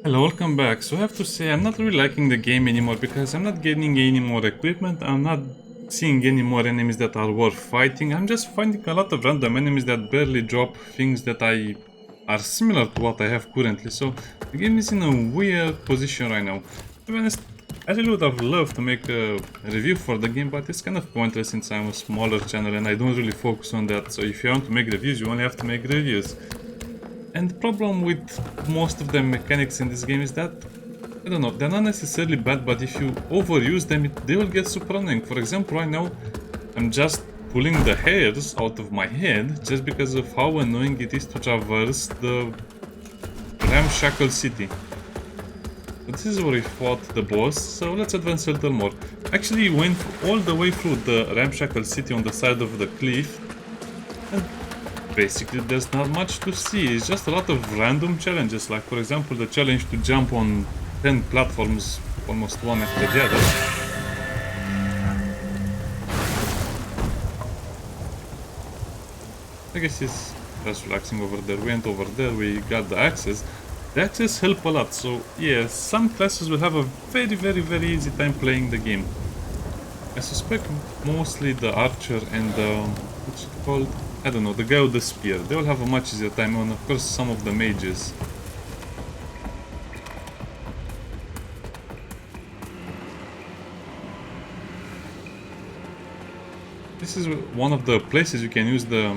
Hello, welcome back. So I have to say I'm not really liking the game anymore because I'm not getting any more equipment, I'm not seeing any more enemies that are worth fighting. I'm just finding a lot of random enemies that barely drop things that are similar to what I have currently. So the game is in a weird position right now. To be honest, I really would have loved to make a review for the game, but it's kind of pointless since I'm a smaller channel and I don't really focus on that. So if you want to make reviews, you only have to make reviews. And the problem with most of the mechanics in this game is that, I don't know, they're not necessarily bad, but if you overuse them, they will get super annoying. For example, right now, I'm just pulling the hairs out of my head just because of how annoying it is to traverse the ramshackle city. But this is where we fought the boss, so let's advance a little more. Actually, went all the way through the ramshackle city on the side of the cliff, and basically there's not much to see. It's just a lot of random challenges, like for example the challenge to jump on 10 platforms almost one after the other. I guess it's just relaxing over there. We went over there, we got the axes. The axes help a lot, so yeah, some classes will have a very easy time playing the game. I suspect mostly the archer and the, what's it called? I don't know, the guy with the spear. They will have a much easier time, and of course some of the mages. This is one of the places you can use the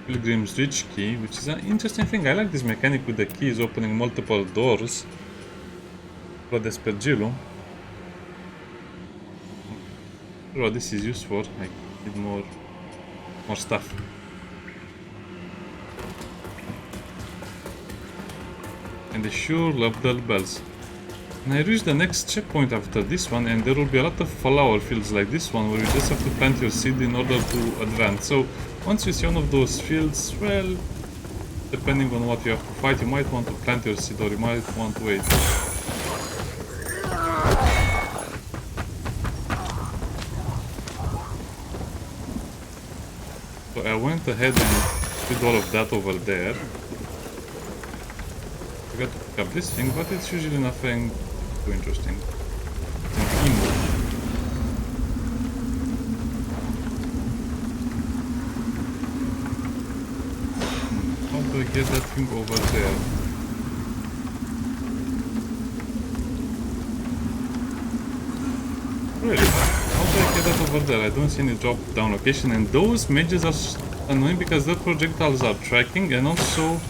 Pilgrim's Reach key, which is an interesting thing. I like this mechanic with the keys opening multiple doors. What this is used for. I need more stuff. And I sure love the bells. And I reach the next checkpoint after this one, and there will be a lot of flower fields like this one where you just have to plant your seed in order to advance. So once you see one of those fields, well, depending on what you have to fight, you might want to plant your seed or you might want to wait. So I went ahead and did all of that over there. Forgot to pick up this thing, but it's usually nothing too interesting. It's an emo. How do I get that thing over there? Really? How do I get that over there? I don't see any drop down location, and those mages are annoying because their projectiles are tracking, and also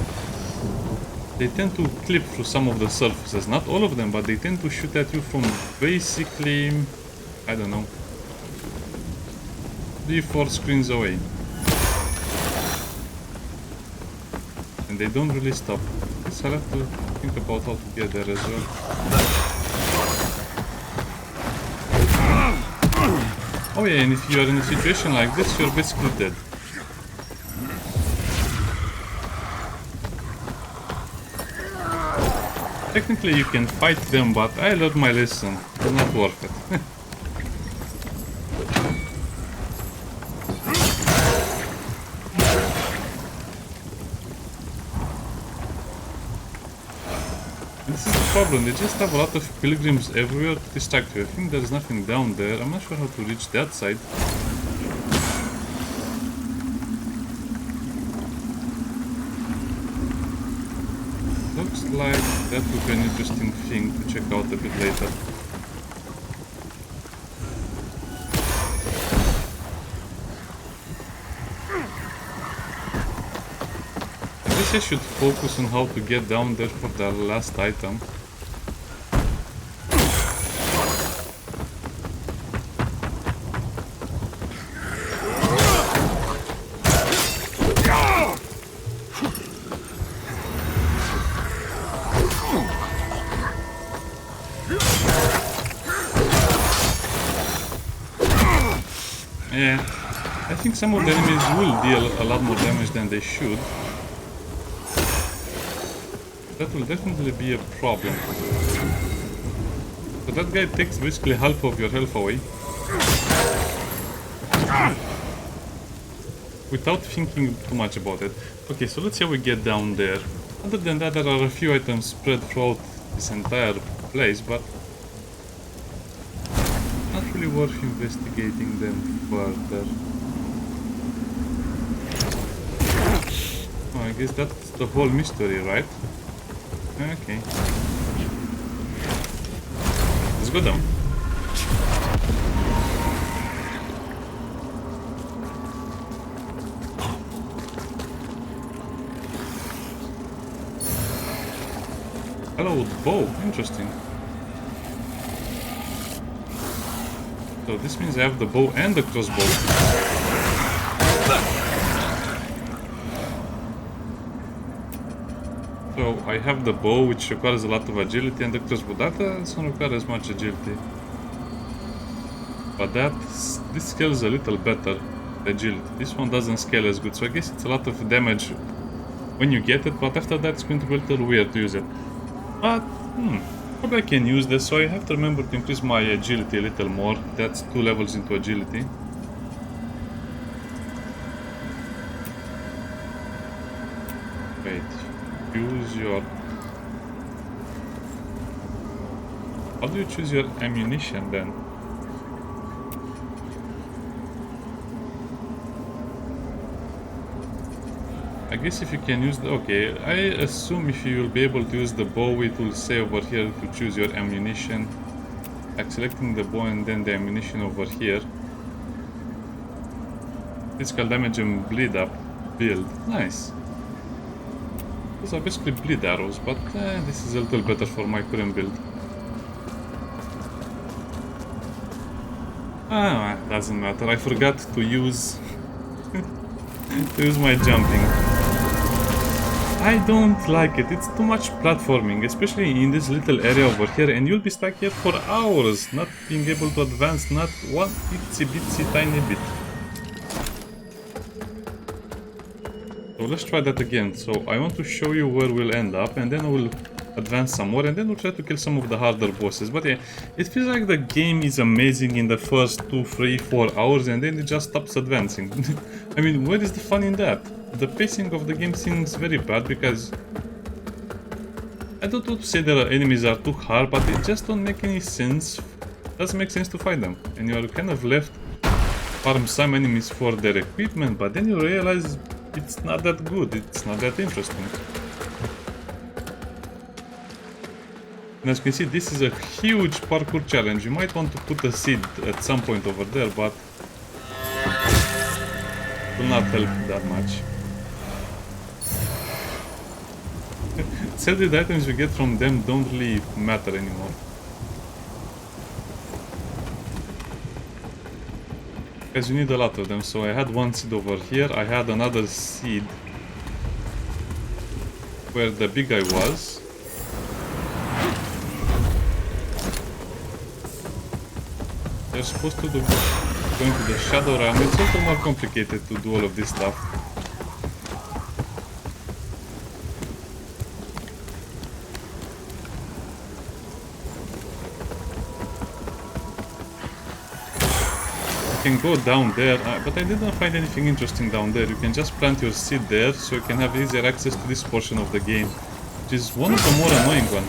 they tend to clip through some of the surfaces. Not all of them, but they tend to shoot at you from basically, I don't know, 3-4 screens away. And they don't really stop. I guess I'll have to think about how to get there as well. Oh yeah, and if you are in a situation like this, you're basically dead. Technically you can fight them, but I learned my lesson. It's not worth it. This is the problem, they just have a lot of pilgrims everywhere to distract you. I think there's nothing down there. I'm not sure how to reach that side. Looks like that would be an interesting thing to check out a bit later. I guess I should focus on how to get down there for the last item. Yeah, I think some of the enemies will deal a lot more damage than they should. That will definitely be a problem. So that guy takes basically half of your health away. Without thinking too much about it. Okay, so let's see how we get down there. Other than that, there are a few items spread throughout this entire place, but not really worth investigating them further. Oh, I guess that's the whole mystery, right? Okay. Let's go down. Hallowed bow, interesting. So this means I have the bow and the crossbow. So I have the bow, which requires a lot of agility, and the crossbow that doesn't require as much agility. But this scales a little better, the agility. This one doesn't scale as good, so I guess it's a lot of damage when you get it, but after that it's going to be a little weird to use it. But, probably I can use this, so I have to remember to increase my agility a little more. That's 2 levels into agility. Wait, choose your... How do you choose your ammunition then? I guess if you can use the... Okay, I assume if you will be able to use the bow, it will say over here to choose your ammunition. Like selecting the bow and then the ammunition over here. Physical damage and bleed up. Build. Nice. Those are basically bleed arrows, but this is a little better for my current build. Ah, doesn't matter. I forgot to use... to use my jumping. I don't like it, it's too much platforming, especially in this little area over here, and you'll be stuck here for hours, not being able to advance not one itsy bitsy tiny bit. So let's try that again. So I want to show you where we'll end up, and then we'll advance some more, and then we'll try to kill some of the harder bosses. But yeah, it feels like the game is amazing in the first 2, 3, 4 hours, and then it just stops advancing. I mean, where is the fun in that? The pacing of the game seems very bad because I don't want to say that the enemies are too hard, but it just don't make any sense. It doesn't make sense to fight them, and you are kind of left farm some enemies for their equipment, but then you realize it's not that good, it's not that interesting. And as you can see, this is a huge parkour challenge. You might want to put a seed at some point over there, but it will not help that much. Sadly, the items we get from them don't really matter anymore. Because you need a lot of them, so I had one seed over here, I had another seed where the big guy was. They're supposed to go into the shadow realm. It's a little more complicated to do all of this stuff. Can go down there, but I didn't find anything interesting down there. You can just plant your seed there, so you can have easier access to this portion of the game, which is one of the more annoying ones.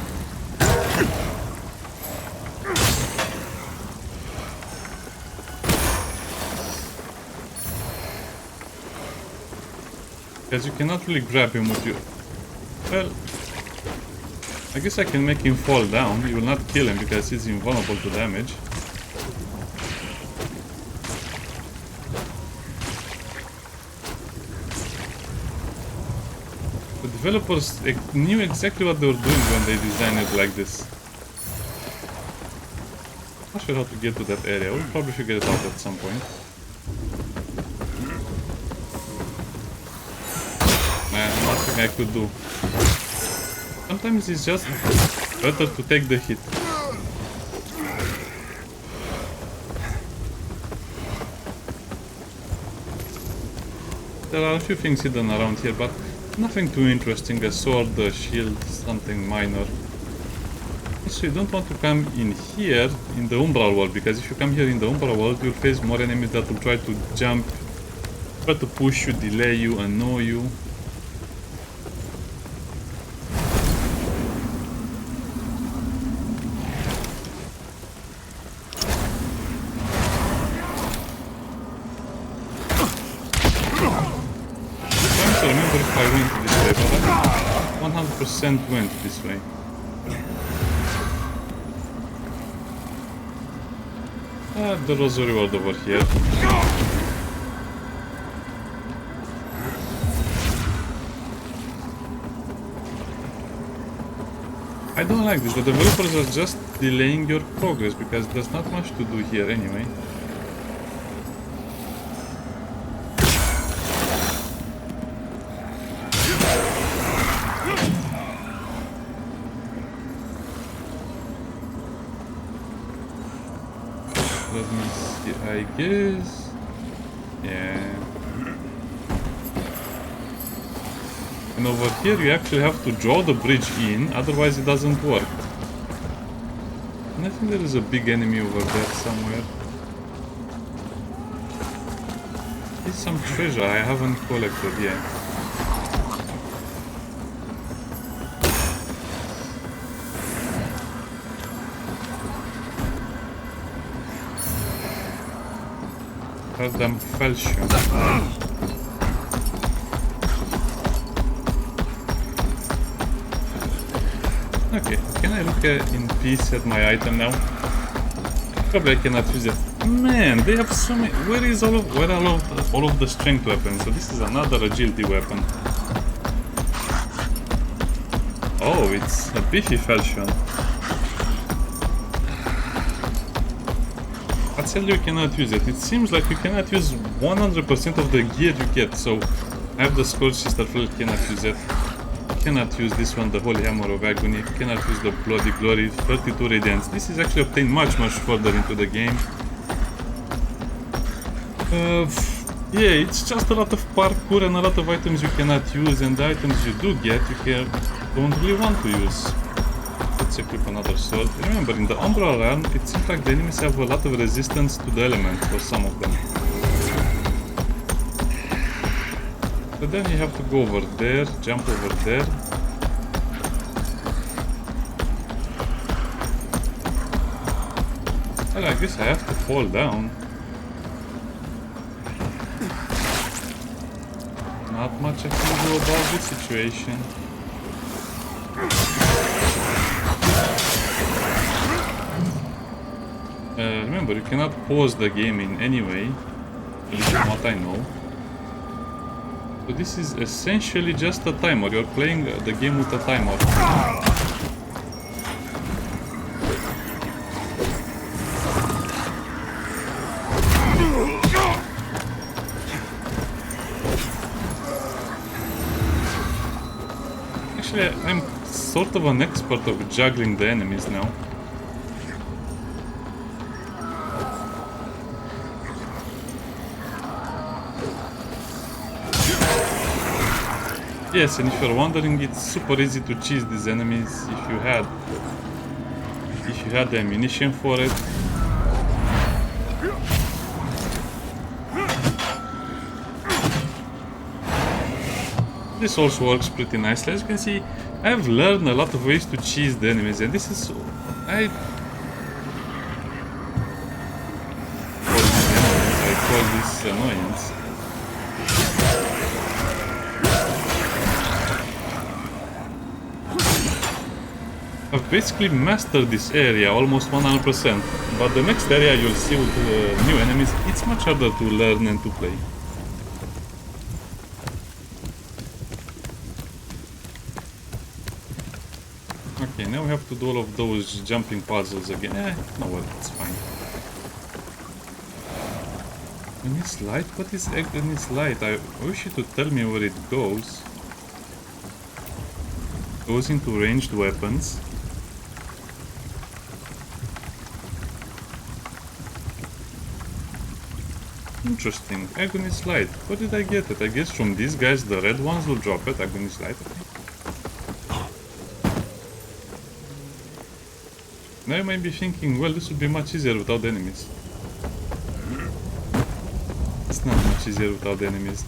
Because you cannot really grab him with you. Well, I guess I can make him fall down. You will not kill him because he's invulnerable to damage. Developers knew exactly what they were doing when they designed it like this. Not sure how to get to that area. We'll probably figure it out at some point. Man, nothing I could do. Sometimes it's just better to take the hit. There are a few things hidden around here, but nothing too interesting. A sword, a shield, something minor. So you don't want to come in here in the Umbral world, because if you come here in the Umbral world, you'll face more enemies that will try to jump, try to push you, delay you, annoy you. I went this way, but I 100% went this way. There was a reward over here. I don't like this. The developers are just delaying your progress because there's not much to do here anyway. Let me see, I guess. Yeah. And over here you actually have to draw the bridge in, otherwise it doesn't work. And I think there is a big enemy over there somewhere. There's some treasure I haven't collected yet. Goddamn Falchion. Okay, can I look in peace at my item now? Probably I cannot use it. Man, they have so many. Where are all of the strength weapons? So this is another agility weapon. Oh, it's a beefy Falchion. I tell you cannot use it. It seems like you cannot use 100% of the gear you get. So I have the Scourge Sister Flint, cannot use it. Cannot use this one, the Holy Hammer of Agony. Cannot use the Bloody Glory, 32 Radiance. This is actually obtained much further into the game. Yeah, it's just a lot of parkour and a lot of items you cannot use, and the items you do get, don't really want to use. Let's equip another sword. Remember, in the Umbral realm, it seems like the enemies have a lot of resistance to the elements for some of them. But then you have to go over there, jump over there. Well, I guess I have to fall down. Not much I can do about this situation. Remember, you cannot pause the game in any way, at least from what I know. So this is essentially just a timer. You're playing the game with a timer. Actually, I'm sort of an expert of juggling the enemies now. Yes, and if you're wondering, it's super easy to cheese these enemies if you had the ammunition for it. This also works pretty nicely. As you can see, I've learned a lot of ways to cheese the enemies, and this is I call this annoyance. I've basically mastered this area almost 100%, but the next area you'll see with new enemies, it's much harder to learn and to play. Okay, now we have to do all of those jumping puzzles again. No worries, it's fine. Agony's Light? What is Agony's Light? I wish you to tell me where it goes. Goes into ranged weapons. Interesting. Agony's Light. Where did I get it? I guess from these guys, the red ones will drop it. Agony's Light. Now you might be thinking, well, this would be much easier without enemies. It's not much easier without enemies.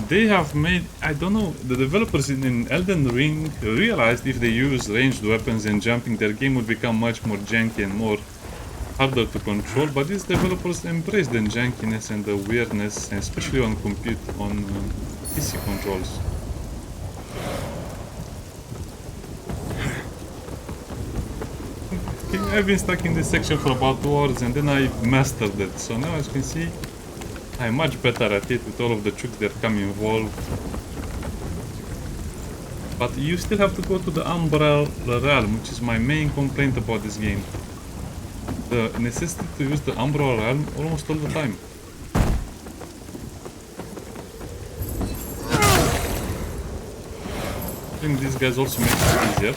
They have made, I don't know, the developers in Elden Ring realized if they use ranged weapons and jumping, their game would become much more janky and more harder to control, but these developers embrace the jankiness and the weirdness, especially on PC controls. I've been stuck in this section for about 2 hours and then I mastered it. So now as you can see, I'm much better at it with all of the tricks that come involved. But you still have to go to the Umbral Realm, which is my main complaint about this game. The necessity to use the Umbral Realm almost all the time. I think these guys also make it easier.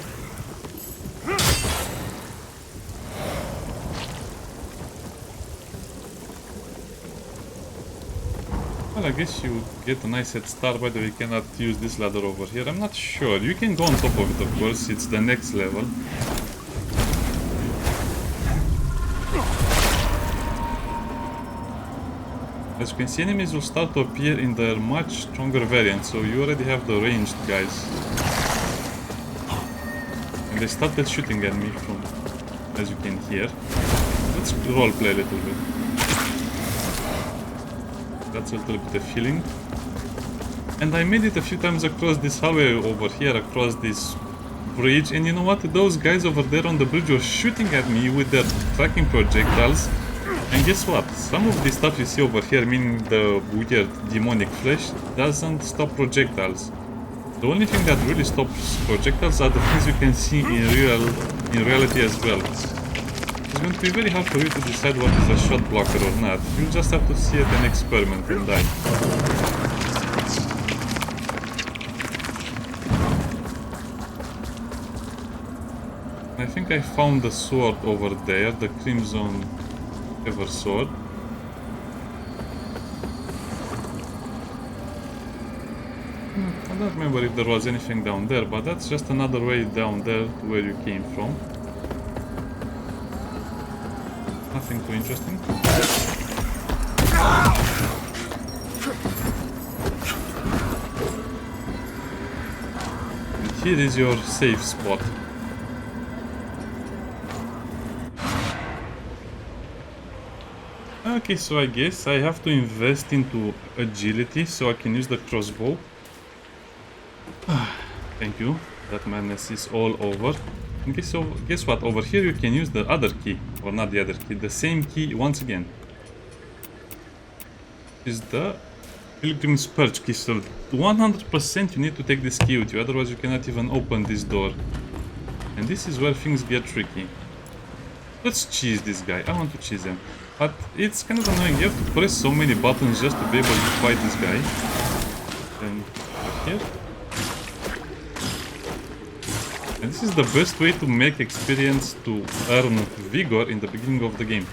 Well, I guess you get a nice head start. By the way, you cannot use this ladder over here. I'm not sure. You can go on top of it, of course. It's the next level. As you can see, enemies will start to appear in their much stronger variant. So you already have the ranged guys. And they started shooting at me from, as you can hear. Let's roleplay a little bit. That's a little bit of healing. And I made it a few times across this hallway over here, across this bridge. And you know what? Those guys over there on the bridge were shooting at me with their tracking projectiles. And guess what? Some of the stuff you see over here, meaning the weird demonic flesh, doesn't stop projectiles. The only thing that really stops projectiles are the things you can see in reality as well. It's going to be very hard for you to decide what is a shot blocker or not. You just have to see it and experiment and die. I think I found the sword over there, the Crimson Ever sword. I don't remember if there was anything down there, but that's just another way down there to where you came from. Nothing too interesting. And here is your safe spot. Okay, so I guess I have to invest into agility so I can use the crossbow. Thank you. That madness is all over. Okay, so guess what? Over here you can use the other key, or not the other key, the same key once again. Is the Pilgrim's Perch key. So 100% you need to take this key with you, otherwise you cannot even open this door. And this is where things get tricky. Let's cheese this guy. I want to cheese him. But it's kind of annoying. You have to press so many buttons just to be able to fight this guy. And here. And this is the best way to make experience to earn vigor in the beginning of the game.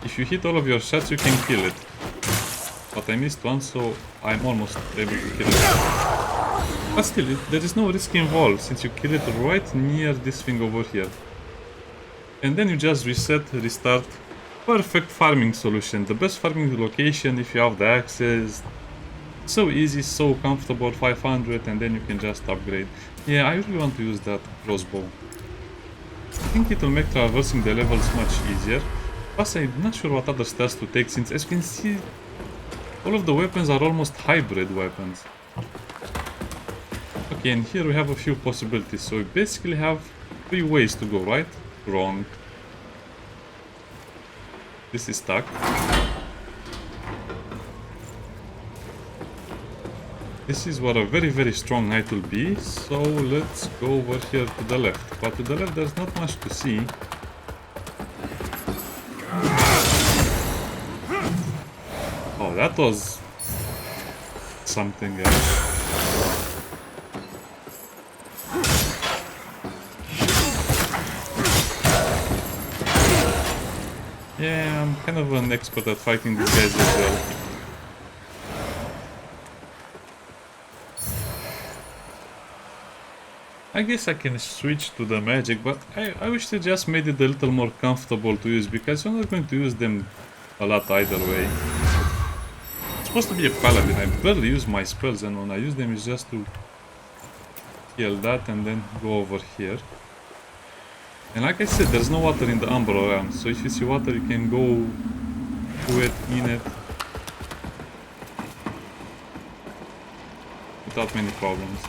If you hit all of your shots, you can kill it. But I missed one, so I'm almost able to kill it. But still, there is no risk involved, since you kill it right near this thing over here. And then you just reset, restart. Perfect farming solution. The best farming location if you have the access. So easy, so comfortable, 500, and then you can just upgrade. Yeah, I really want to use that crossbow. I think it will make traversing the levels much easier. Plus, I'm not sure what other stats to take, since as you can see, all of the weapons are almost hybrid weapons. Okay, and here we have a few possibilities. So we basically have 3 ways to go, right? Wrong. This is stuck. This is what a very, very strong knight will be. So let's go over here to the left. But to the left there's not much to see. Oh, that was something else. Yeah, I'm kind of an expert at fighting these guys as well. I guess I can switch to the magic, but I wish they just made it a little more comfortable to use, because you're not going to use them a lot either way. It's supposed to be a paladin. I barely use my spells, and when I use them it's just to kill that and then go over here. And like I said, there's no water in the Umbral Realm, so if you see water you can go to it, in it, without many problems.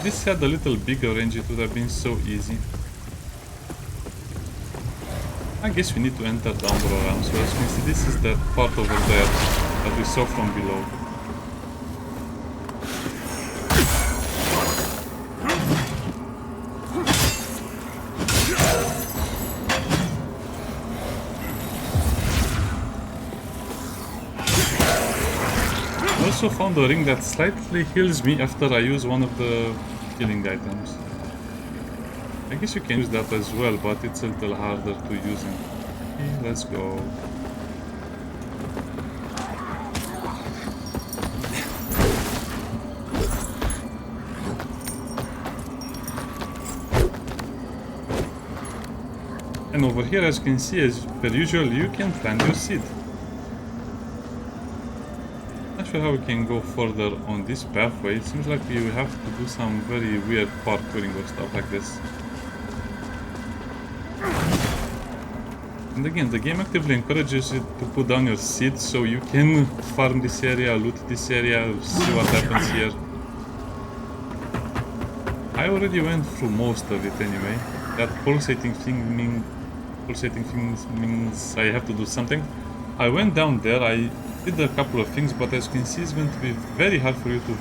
this had a little bigger range, it would have been so easy. I guess we need to enter the Umbra realm, so as you can see, this is that part over there that we saw from below. I also found a ring that slightly heals me after I use one of the healing items. I guess you can use that as well, but it's a little harder to use it. Okay, let's go. And over here, as you can see, as per usual, you can plant your seed. Not sure how we can go further on this pathway. It seems like we have to do some very weird parkouring or stuff like this. And again, the game actively encourages you to put down your seed so you can farm this area, loot this area, see what happens here. I already went through most of it anyway. That pulsating thing means I have to do something. I went down there, I did a couple of things, but as you can see, it's going to be very hard for you to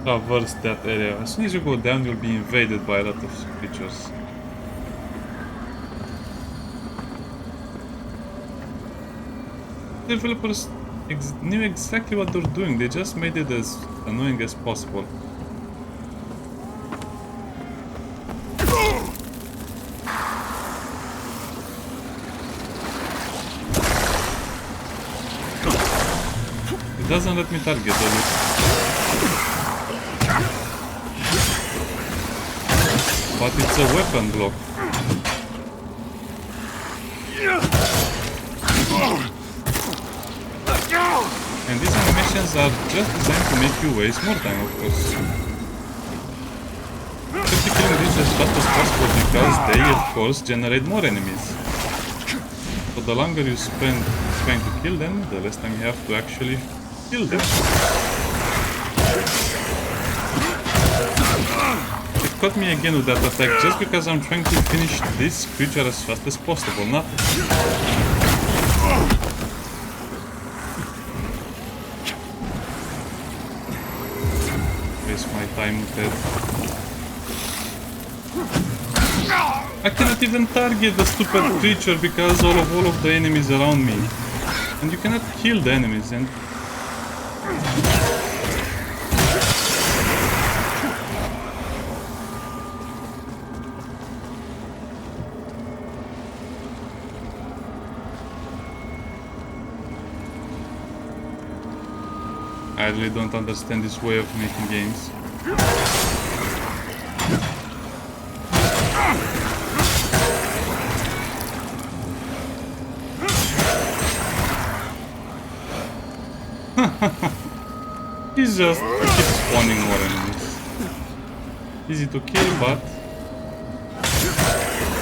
traverse that area. As soon as you go down, you'll be invaded by a lot of creatures. Developers knew exactly what they're doing, they just made it as annoying as possible. It doesn't let me target it. But it's a weapon block. And these animations are just designed to make you waste more time, of course. Just killing these as fast as possible because they, of course, generate more enemies. So the longer you spend trying to kill them, the less time you have to actually kill them. It caught me again with that attack just because I'm trying to finish this creature as fast as possible, not... Waste my time with that. I cannot even target the stupid creature because all of the enemies around me. And you cannot kill the enemies and... I really don't understand this way of making games. He's just keeps spawning more enemies. Easy to kill, but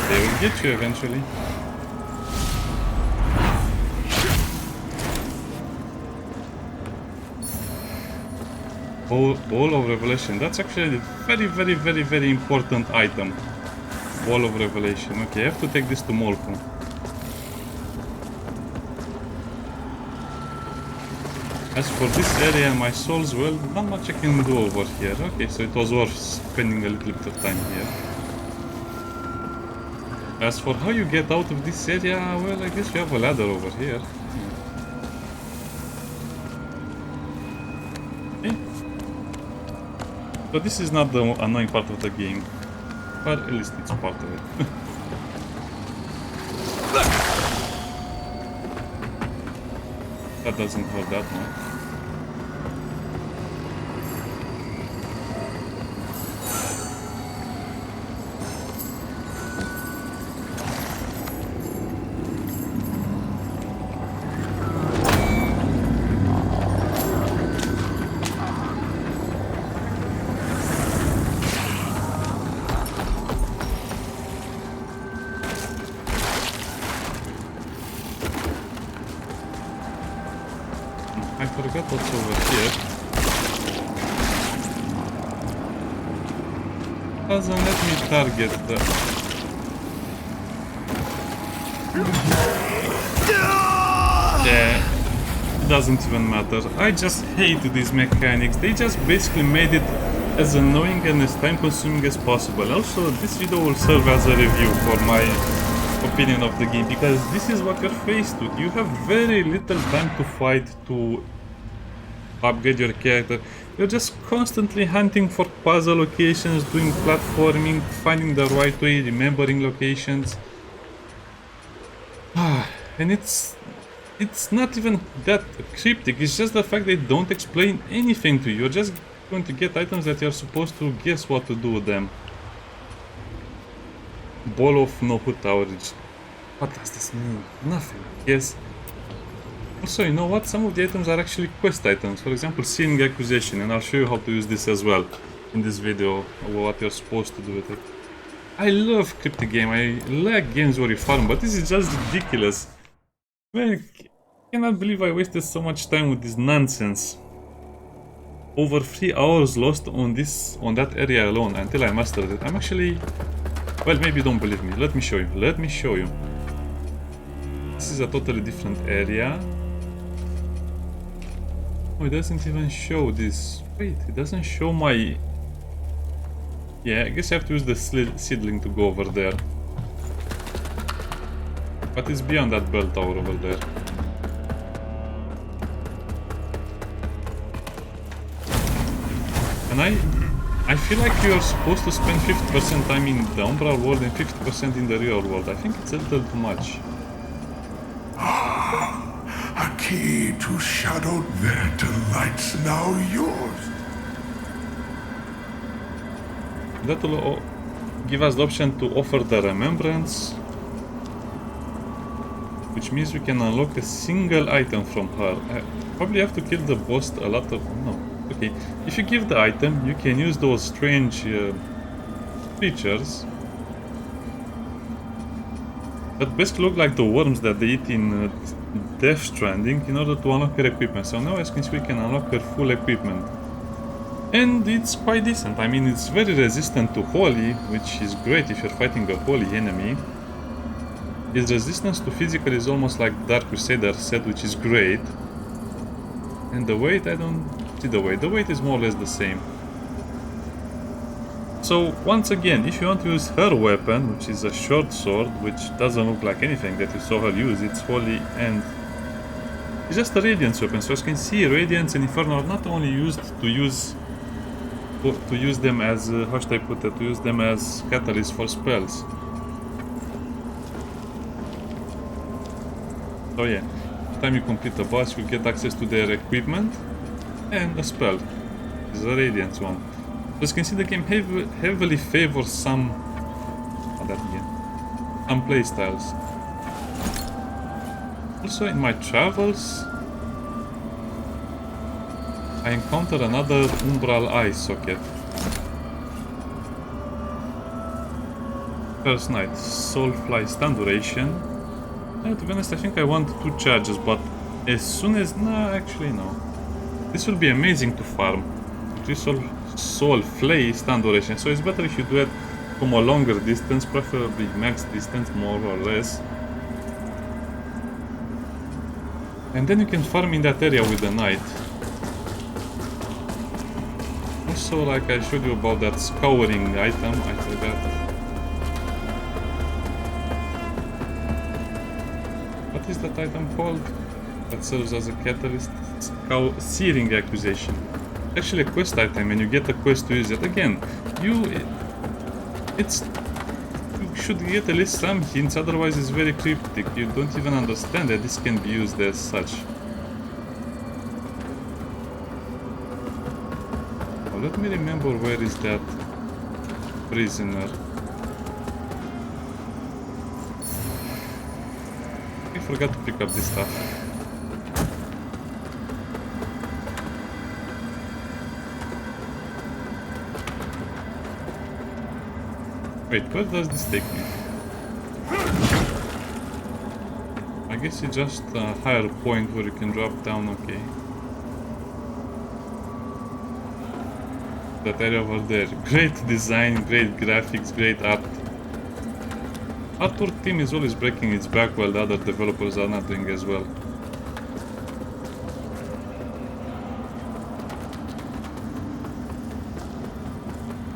they will get you eventually. Ball of Revelation. That's actually a very important item. Ball of Revelation. Okay, I have to take this to Molku. As for this area and my souls, well, not much I can do over here. Okay, so it was worth spending a little bit of time here. As for how you get out of this area, well, I guess we have a ladder over here. Okay. So this is not the annoying part of the game, but at least it's part of it. That doesn't hurt that much. I forgot what's over here. Doesn't let me target the... Yeah, doesn't even matter. I just hate these mechanics. They just basically made it as annoying and as time consuming as possible. Also, this video will serve as a review for my opinion of the game, because this is what you're faced with. You have very little time to fight, to upgrade your character. You're just constantly hunting for puzzle locations, doing platforming, finding the right way, remembering locations. And it's not even that cryptic, it's just the fact they don't explain anything to you. You're just going to get items that you're supposed to guess what to do with them. Ball of no-hood towerage. What does this mean? Nothing. Yes. Also, you know what? Some of the items are actually quest items. For example, sealing accusation, and I'll show you how to use this as well in this video, what you're supposed to do with it. I love cryptic game. I like games where you farm, but this is just ridiculous. Man, I cannot believe I wasted so much time with this nonsense. Over 3 hours lost on that area alone until I mastered it. I'm actually... Well, maybe you don't believe me. Let me show you. Let me show you. This is a totally different area. Oh, it doesn't even show this. Wait, it doesn't show my... Yeah, I guess I have to use the seedling to go over there. But it's beyond that bell tower over there. And I feel like you're supposed to spend 50% time in the Umbral world and 50% in the real world. I think it's a little too much. A key to shadowed their delights now yours. That will give us the option to offer the remembrance, which means we can unlock a single item from her. I probably have to kill the boss a lot of... No. Okay, if you give the item, you can use those strange creatures that basically look like the worms that they eat in Death Stranding in order to unlock her equipment. So now as you can see, we can unlock her full equipment. And it's quite decent. I mean, it's very resistant to Holy, which is great if you're fighting a Holy enemy. Its resistance to physical is almost like Dark Crusader set, which is great. And the weight, I don't see the weight. The weight is more or less the same. So, once again, if you want to use her weapon, which is a short sword, which doesn't look like anything that you saw her use, it's Holy and it's just a Radiance weapon. So as you can see, Radiance and Inferno are not only used to use them as, how should I put it, to use them as catalysts for spells. So yeah, every time you complete a boss, you get access to their equipment and a spell. This is a Radiance one. As you can see, the game heavily favors some playstyles. Also, in my travels, I encountered another Umbral eye socket. First night, Soulfly stun duration. To be honest, I think I want 2 charges, but as soon as... No, actually no. This will be amazing to farm. Soulfly stun duration, so it's better if you do it from a longer distance, preferably max distance, more or less. And then you can farm in that area with the knight. Also, like I showed you about that scouring item, I forgot. What is that item called? That serves as a catalyst? Searing accusation. Actually a quest item, and you get a quest to use it. Again, you should get at least some hints, otherwise it's very cryptic. You don't even understand that this can be used as such. Oh, let me remember, where is that prisoner? I forgot to pick up this stuff. Wait, where does this take me? I guess it's just a higher point where you can drop down, okay. That area over there. Great design, great graphics, great art. Artwork team is always breaking its back while the other developers are not doing as well.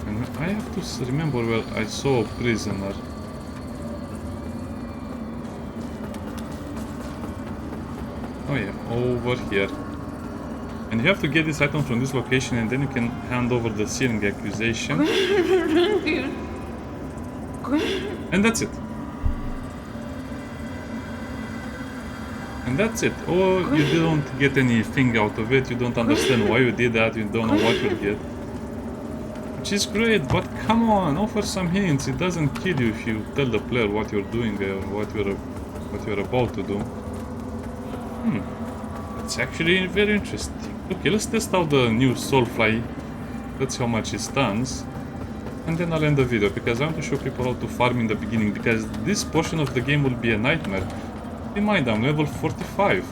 And I have to remember where I saw a prisoner. Oh yeah, over here. And you have to get this item from this location and then you can hand over the searing accusation. And that's it. And that's it. Or you don't get anything out of it, you don't understand why you did that, you don't know what you'll get. Which is great, but come on, offer some hints. It doesn't kill you if you tell the player what you're doing or what you're about to do. It's actually very interesting. Okay, let's test out the new Soulfly. Let's see how much it stuns. And then I'll end the video because I want to show people how to farm in the beginning, because this portion of the game will be a nightmare. Keep in mind, I'm level 45.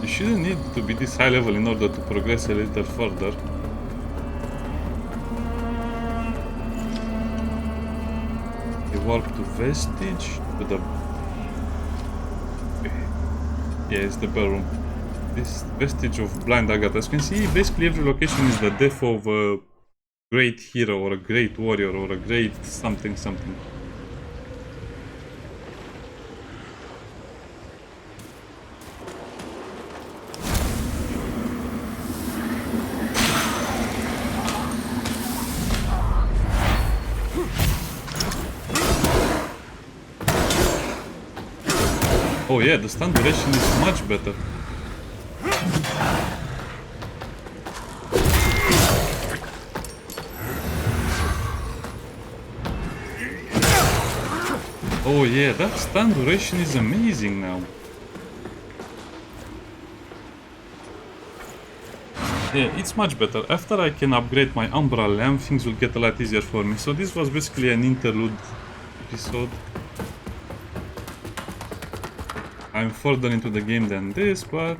You shouldn't need to be this high level in order to progress a little further. You warp to Vestige, to the... Yeah, it's the bell room. This Vestige of Blind Agatha. As you can see, basically every location is the death of a great hero or a great warrior or a great something something. Oh yeah, the stun duration is much better. Oh yeah, that stun duration is amazing now. Yeah, it's much better. After I can upgrade my Umbral Lamp, things will get a lot easier for me. So this was basically an interlude episode. I'm further into the game than this, but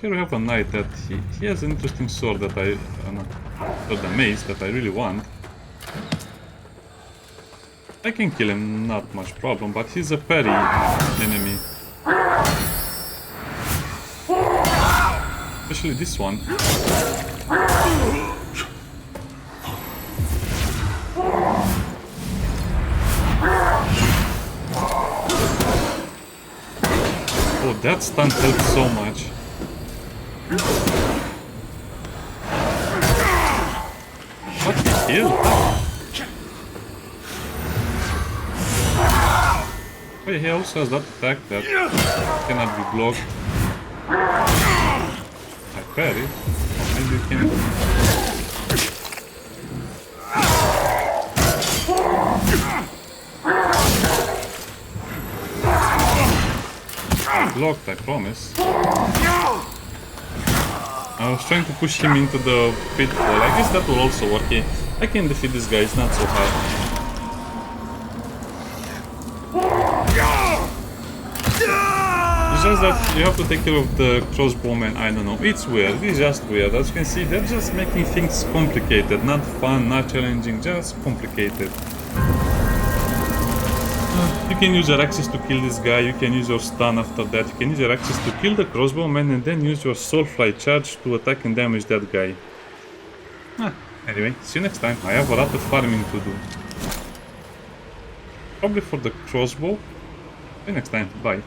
here we have a knight that he has an interesting sword that or the mace that I really want. I can kill him, not much problem, but he's a parry enemy. Especially this one. Oh, that stun helped so much. What the hell? Oh, he also has that attack that cannot be blocked. I parry. Maybe you can. Blocked, I promise. I was trying to push him into the pitfall. I guess that will also work. Yeah, I can defeat this guy, it's not so hard. It's just that you have to take care of the crossbowmen. I don't know, it's weird, it's just weird. As you can see, they're just making things complicated. Not fun, not challenging, just complicated. You can use your axes to kill this guy, you can use your stun after that, you can use your axes to kill the crossbowman and then use your Soulfly charge to attack and damage that guy. Anyway, see you next time. I have a lot of farming to do. Probably for the crossbow. See you next time, bye.